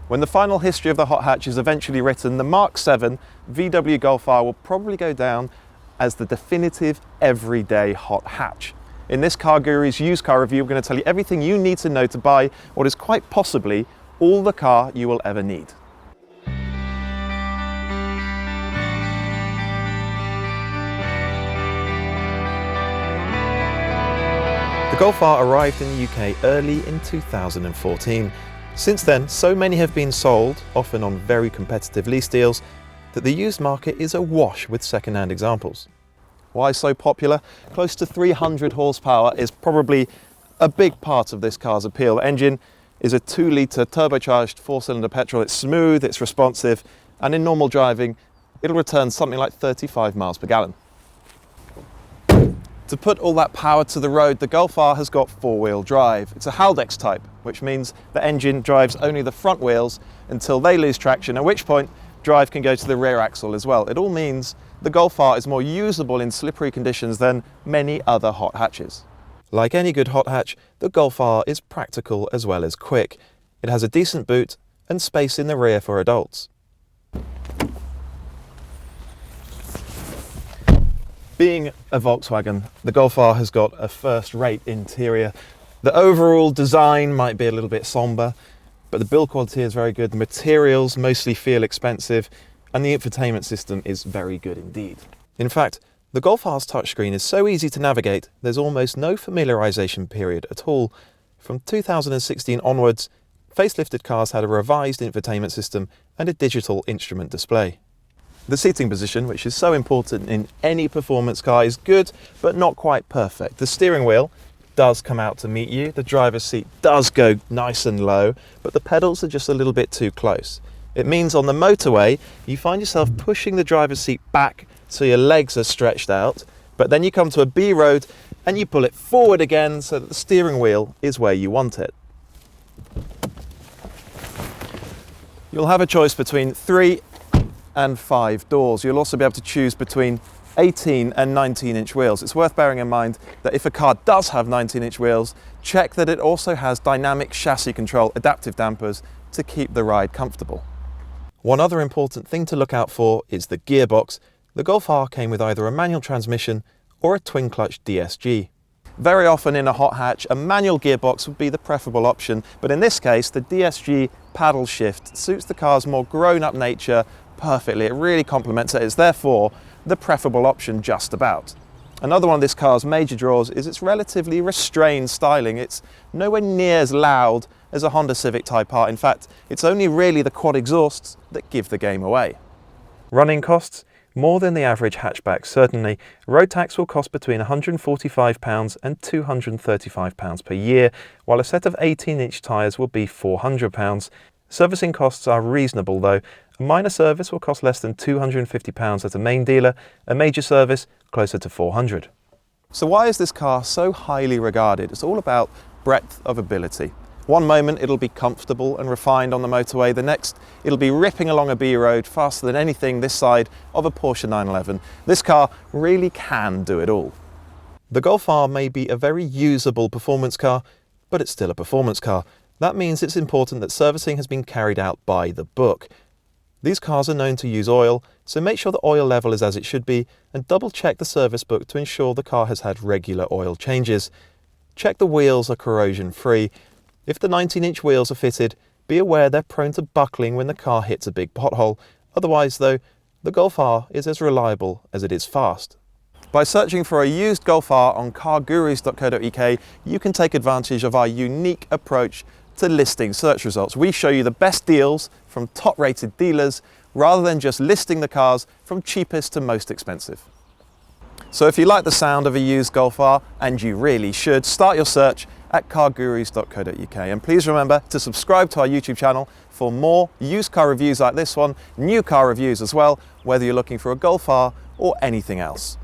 When the final history of the hot hatch is eventually written, the Mk7 VW Golf R will probably go down as the definitive everyday hot hatch. In this CarGurus used car review, we're going to tell you everything you need to know to buy what is quite possibly all the car you will ever need. The Golf R arrived in the UK early in 2014. Since then, so many have been sold, often on very competitive lease deals, that the used market is awash with second-hand examples. Why so popular? Close to 300 horsepower is probably a big part of this car's appeal. The engine is a 2-litre turbocharged 4-cylinder petrol. It's smooth, it's responsive, and in normal driving, it'll return something like 35 miles per gallon. To put all that power to the road, the Golf R has got 4-wheel drive. It's a Haldex type, which means the engine drives only the front wheels until they lose traction, at which point drive can go to the rear axle as well. It all means the Golf R is more usable in slippery conditions than many other hot hatches. Like any good hot hatch, the Golf R is practical as well as quick. It has a decent boot and space in the rear for adults. Being a Volkswagen, the Golf R has got a first-rate interior. The overall design might be a little bit somber, but the build quality is very good. The materials mostly feel expensive, and the infotainment system is very good indeed. In fact, the Golf R's touchscreen is so easy to navigate, there's almost no familiarization period at all. From 2016 onwards, facelifted cars had a revised infotainment system and a digital instrument display. The seating position, which is so important in any performance car, is good, but not quite perfect. The steering wheel does come out to meet you, the driver's seat does go nice and low, but the pedals are just a little bit too close. It means on the motorway, you find yourself pushing the driver's seat back so your legs are stretched out, but then you come to a B road and you pull it forward again so that the steering wheel is where you want it. You'll have a choice between 3 and 5 doors. You'll also be able to choose between 18 and 19-inch wheels. It's worth bearing in mind that if a car does have 19-inch wheels, check that it also has dynamic chassis control, adaptive dampers to keep the ride comfortable. One other important thing to look out for is the gearbox. The Golf R came with either a manual transmission or a twin-clutch DSG. Very often in a hot hatch, a manual gearbox would be the preferable option, but in this case, the DSG paddle shift suits the car's more grown-up nature perfectly. It really complements it. It's therefore the preferable option just about. Another one of this car's major draws is its relatively restrained styling. It's nowhere near as loud as a Honda Civic Type R. In fact, it's only really the quad exhausts that give the game away. Running costs? More than the average hatchback, certainly. Road tax will cost between £145 and £235 per year, while a set of 18-inch tyres will be £400. Servicing costs are reasonable though. A minor service will cost less than £250 at a main dealer, a major service closer to £400. So why is this car so highly regarded? It's all about breadth of ability. One moment it'll be comfortable and refined on the motorway, the next it'll be ripping along a B road faster than anything this side of a Porsche 911. This car really can do it all. The Golf R may be a very usable performance car, but it's still a performance car. That means it's important that servicing has been carried out by the book. These cars are known to use oil, so make sure the oil level is as it should be and double check the service book to ensure the car has had regular oil changes. Check the wheels are corrosion free. If the 19-inch wheels are fitted, be aware they're prone to buckling when the car hits a big pothole. Otherwise though, the Golf R is as reliable as it is fast. By searching for a used Golf R on cargurus.co.uk, you can take advantage of our unique approach to listing search results. We show you the best deals from top-rated dealers rather than just listing the cars from cheapest to most expensive. So if you like the sound of a used Golf R, and you really should, start your search at cargurus.co.uk. And please remember to subscribe to our YouTube channel for more used car reviews like this one, new car reviews as well, whether you're looking for a Golf R or anything else.